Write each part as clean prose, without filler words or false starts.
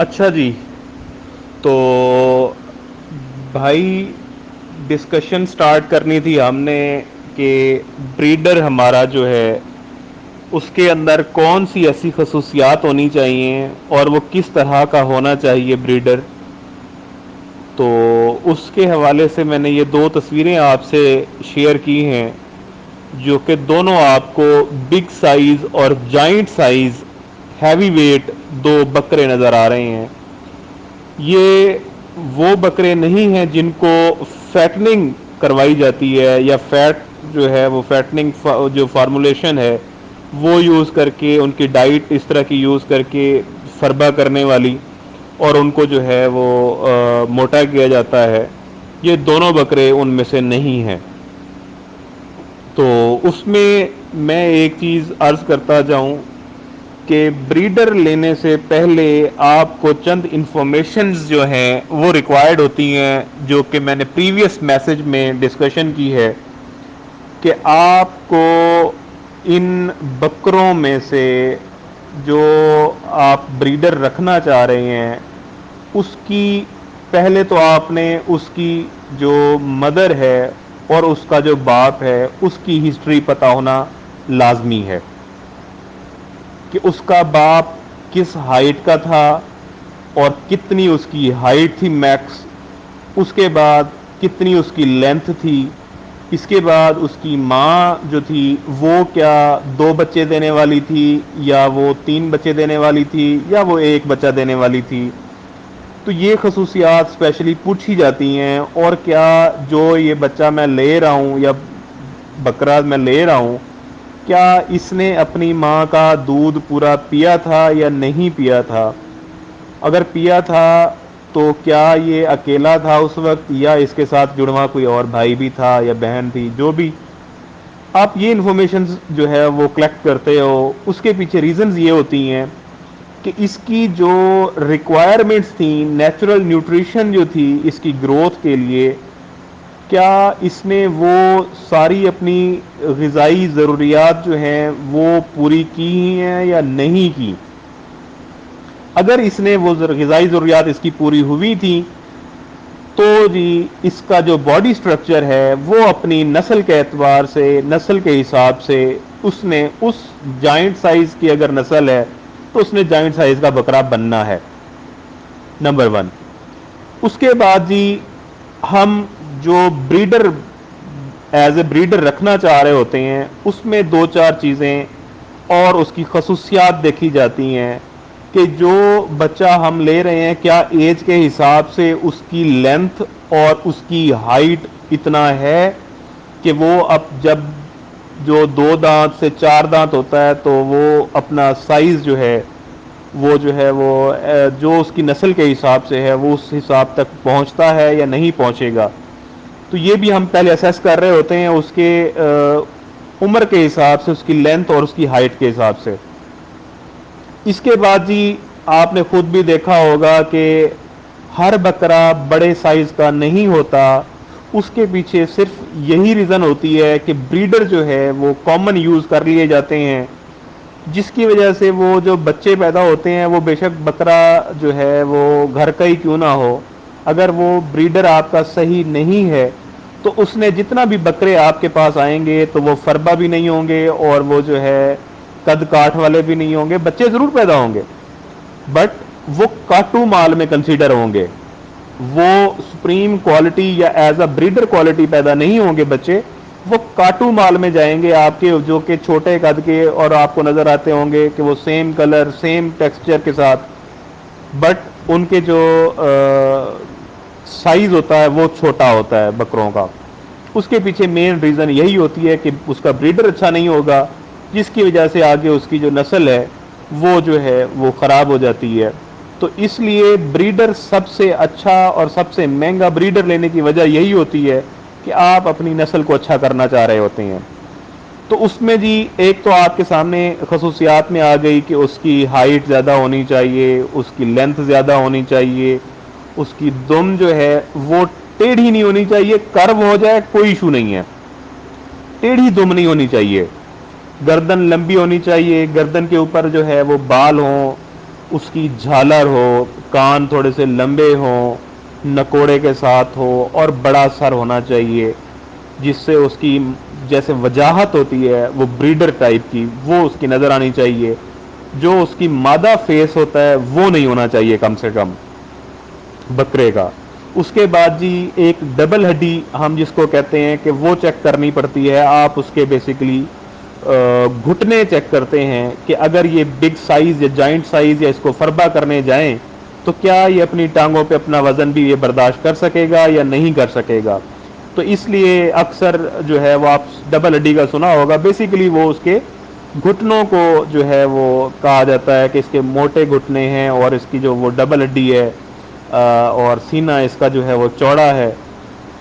اچھا جی، تو بھائی ڈسکشن سٹارٹ کرنی تھی ہم نے کہ بریڈر ہمارا جو ہے اس کے اندر کون سی ایسی خصوصیات ہونی چاہیے اور وہ کس طرح کا ہونا چاہیے بریڈر. تو اس کے حوالے سے میں نے یہ دو تصویریں آپ سے شیئر کی ہیں جو کہ دونوں آپ کو بگ سائز اور جائنٹ سائز ہیوی ویٹ دو بکرے نظر آ رہے ہیں. یہ وہ بکرے نہیں ہیں جن کو فیٹنگ کروائی جاتی ہے یا فیٹ جو ہے وہ فیٹنگ جو فارمولیشن ہے وہ یوز کر کے ان کی ڈائٹ اس طرح کی یوز کر کے فربا کرنے والی اور ان کو جو ہے وہ موٹا کیا جاتا ہے. یہ دونوں بکرے ان میں سے نہیں ہیں. تو اس میں ایک چیز عرض کرتا جاؤں کہ بریڈر لینے سے پہلے آپ کو چند انفارمیشنز جو ہیں وہ ریکوائرڈ ہوتی ہیں جو کہ میں نے پریویس میسج میں ڈسکشن کی ہے کہ آپ کو ان بکروں میں سے جو آپ بریڈر رکھنا چاہ رہے ہیں اس کی پہلے تو آپ نے اس کی جو مدر ہے اور اس کا جو باپ ہے اس کی ہسٹری پتہ ہونا لازمی ہے کہ اس کا باپ کس ہائٹ کا تھا اور کتنی اس کی ہائٹ تھی میکس. اس کے بعد کتنی اس کی لینتھ تھی. اس کے بعد اس کی ماں جو تھی وہ کیا دو بچے دینے والی تھی یا وہ تین بچے دینے والی تھی یا وہ ایک بچہ دینے والی تھی. تو یہ خصوصیات اسپیشلی پوچھی جاتی ہیں. اور کیا جو یہ بچہ میں لے رہا ہوں یا بکرا میں لے رہا ہوں کیا اس نے اپنی ماں کا دودھ پورا پیا تھا یا نہیں پیا تھا. اگر پیا تھا تو کیا یہ اکیلا تھا اس وقت یا اس کے ساتھ جڑواں کوئی اور بھائی بھی تھا یا بہن تھی. جو بھی آپ یہ انفارمیشن جو ہے وہ کلیکٹ کرتے ہو اس کے پیچھے ریزنز یہ ہوتی ہیں کہ اس کی جو ریکوائرمنٹس تھیں نیچرل نیوٹریشن جو تھی اس کی گروتھ کے لیے کیا اس نے وہ ساری اپنی غذائی ضروریات جو ہیں وہ پوری کی ہیں یا نہیں کی. اگر اس نے وہ غذائی ضروریات اس کی پوری ہوئی تھی تو جی اس کا جو باڈی سٹرکچر ہے وہ اپنی نسل کے اعتبار سے نسل کے حساب سے اس نے اس جائنٹ سائز کی اگر نسل ہے تو اس نے جوائنٹ سائز کا بکرا بننا ہے. Number one. اس کے بعد جی ہم جو بریڈر ایز اے بریڈر رکھنا چاہ رہے ہوتے ہیں اس میں دو چار چیزیں اور اس کی خصوصیات دیکھی جاتی ہیں کہ جو بچہ ہم لے رہے ہیں کیا ایج کے حساب سے اس کی لینتھ اور اس کی ہائٹ اتنا ہے کہ وہ اب جب جو دو دانت سے چار دانت ہوتا ہے تو وہ اپنا سائز جو ہے وہ جو اس کی نسل کے حساب سے ہے وہ اس حساب تک پہنچتا ہے یا نہیں پہنچے گا. تو یہ بھی ہم پہلے اسیس کر رہے ہوتے ہیں اس کے عمر کے حساب سے اس کی لینتھ اور اس کی ہائٹ کے حساب سے. اس کے بعد جی آپ نے خود بھی دیکھا ہوگا کہ ہر بکرا بڑے سائز کا نہیں ہوتا. اس کے پیچھے صرف یہی ریزن ہوتی ہے کہ بریڈر جو ہے وہ کامن یوز کر لیے جاتے ہیں جس کی وجہ سے وہ جو بچے پیدا ہوتے ہیں وہ بے شک بکرا جو ہے وہ گھر کا ہی کیوں نہ ہو اگر وہ بریڈر آپ کا صحیح نہیں ہے تو اس نے جتنا بھی بکرے آپ کے پاس آئیں گے تو وہ فربا بھی نہیں ہوں گے اور وہ جو ہے قد کاٹ والے بھی نہیں ہوں گے. بچے ضرور پیدا ہوں گے بٹ وہ کاٹو مال میں کنسیڈر ہوں گے. وہ سپریم کوالٹی یا ایز اے بریڈر کوالٹی پیدا نہیں ہوں گے بچے. وہ کاٹو مال میں جائیں گے آپ کے جو کہ چھوٹے قد کے اور آپ کو نظر آتے ہوں گے کہ وہ سیم کلر سیم ٹیکسچر کے ساتھ بٹ ان کے جو سائز ہوتا ہے وہ چھوٹا ہوتا ہے بکروں کا. اس کے پیچھے مین ریزن یہی ہوتی ہے کہ اس کا بریڈر اچھا نہیں ہوگا جس کی وجہ سے آگے اس کی جو نسل ہے وہ جو ہے وہ خراب ہو جاتی ہے. تو اس لیے بریڈر سب سے اچھا اور سب سے مہنگا بریڈر لینے کی وجہ یہی ہوتی ہے کہ آپ اپنی نسل کو اچھا کرنا چاہ رہے ہوتے ہیں. تو اس میں جی ایک تو آپ کے سامنے خصوصیات میں آ گئی کہ اس کی ہائٹ زیادہ ہونی چاہیے اس کی لینتھ زیادہ ہونی چاہیے اس کی دم جو ہے وہ ٹیڑھی نہیں ہونی چاہیے. کرو ہو جائے کوئی ایشو نہیں ہے ٹیڑھی دم نہیں ہونی چاہیے. گردن لمبی ہونی چاہیے. گردن کے اوپر جو ہے وہ بال ہوں اس کی جھالر ہو، کان تھوڑے سے لمبے ہوں، نکوڑے کے ساتھ ہو اور بڑا سر ہونا چاہیے، جس سے اس کی جیسے وجاہت ہوتی ہے وہ بریڈر ٹائپ کی وہ اس کی نظر آنی چاہیے۔ جو اس کی مادہ فیس ہوتا ہے وہ نہیں ہونا چاہیے کم سے کم بکرے کا۔ اس کے بعد جی ایک ڈبل ہڈی ہم جس کو کہتے ہیں کہ وہ چیک کرنی پڑتی ہے۔ آپ اس کے بیسیکلی گھٹنے چیک کرتے ہیں کہ اگر یہ بگ سائز یا جائنٹ سائز یا اس کو فربا کرنے جائیں تو کیا یہ اپنی ٹانگوں پہ اپنا وزن بھی یہ برداشت کر سکے گا یا نہیں کر سکے گا۔ تو اس لیے اکثر جو ہے وہ آپ ڈبل ہڈی کا سنا ہوگا، بیسیکلی وہ اس کے گھٹنوں کو جو ہے وہ کہا جاتا ہے کہ اس کے موٹے گھٹنے ہیں اور اس کی جو وہ ڈبل ہڈی ہے اور سینہ اس کا جو ہے وہ چوڑا ہے۔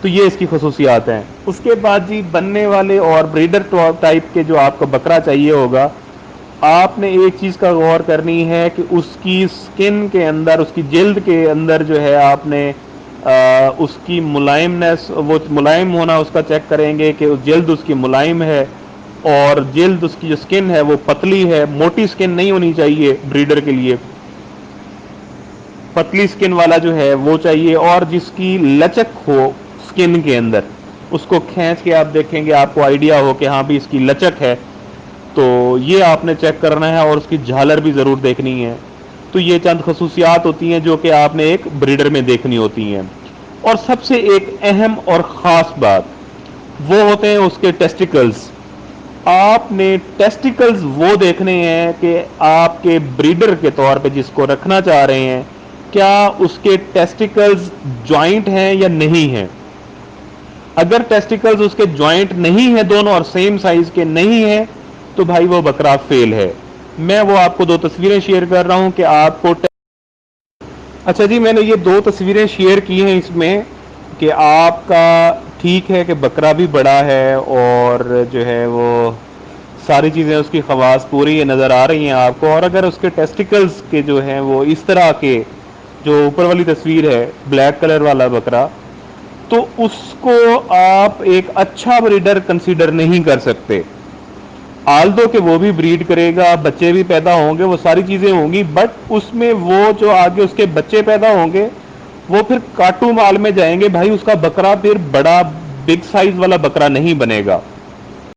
تو یہ اس کی خصوصیات ہیں۔ اس کے بعد جی بننے والے اور بریڈر ٹائپ کے جو آپ کو بکرا چاہیے ہوگا، آپ نے ایک چیز کا غور کرنی ہے کہ اس کی سکن کے اندر، اس کی جلد کے اندر جو ہے آپ نے اس کی ملائمنس، وہ ملائم ہونا اس کا چیک کریں گے کہ جلد اس کی ملائم ہے، اور جلد اس کی جو سکن ہے وہ پتلی ہے، موٹی سکن نہیں ہونی چاہیے بریڈر کے لیے، پتلی سکن والا جو ہے وہ چاہیے، اور جس کی لچک ہو سکن کے اندر، اس کو کھینچ کے آپ دیکھیں گے آپ کو آئیڈیا ہو کہ ہاں بھی اس کی لچک ہے، تو یہ آپ نے چیک کرنا ہے، اور اس کی جھالر بھی ضرور دیکھنی ہے۔ تو یہ چند خصوصیات ہوتی ہیں جو کہ آپ نے ایک بریڈر میں دیکھنی ہوتی ہیں۔ اور سب سے ایک اہم اور خاص بات وہ ہوتے ہیں اس کے ٹیسٹیکلز۔ آپ نے ٹیسٹیکلز وہ دیکھنے ہیں کہ آپ کے بریڈر کے طور پہ جس کو رکھنا چاہ رہے ہیں، کیا اس کے ٹیسٹیکلز جوائنٹ ہیں یا نہیں ہیں۔ اگر ٹیسٹیکلز اس کے جوائنٹ نہیں ہیں دونوں اور سیم سائز کے نہیں ہیں تو بھائی وہ بکرا فیل ہے۔ میں وہ آپ کو دو تصویریں شیئر کر رہا ہوں کہ آپ کو اچھا جی، میں نے یہ دو تصویریں شیئر کی ہیں اس میں کہ آپ کا ٹھیک ہے کہ بکرا بھی بڑا ہے اور جو ہے وہ ساری چیزیں اس کی خواص پوری یہ نظر آ رہی ہیں آپ کو، اور اگر اس کے ٹیسٹیکلز کے جو ہیں وہ اس طرح کے، جو اوپر والی تصویر ہے بلیک کلر والا بکرا، تو اس کو آپ ایک اچھا بریڈر کنسیڈر نہیں کر سکتے۔ آلدو کہ وہ بھی بریڈ کرے گا، بچے بھی پیدا ہوں گے، وہ ساری چیزیں ہوں گی، بٹ اس میں وہ جو آگے اس کے بچے پیدا ہوں گے وہ پھر کاٹو مال میں جائیں گے، بھائی اس کا بکرا پھر بڑا بگ سائز والا بکرا نہیں بنے گا۔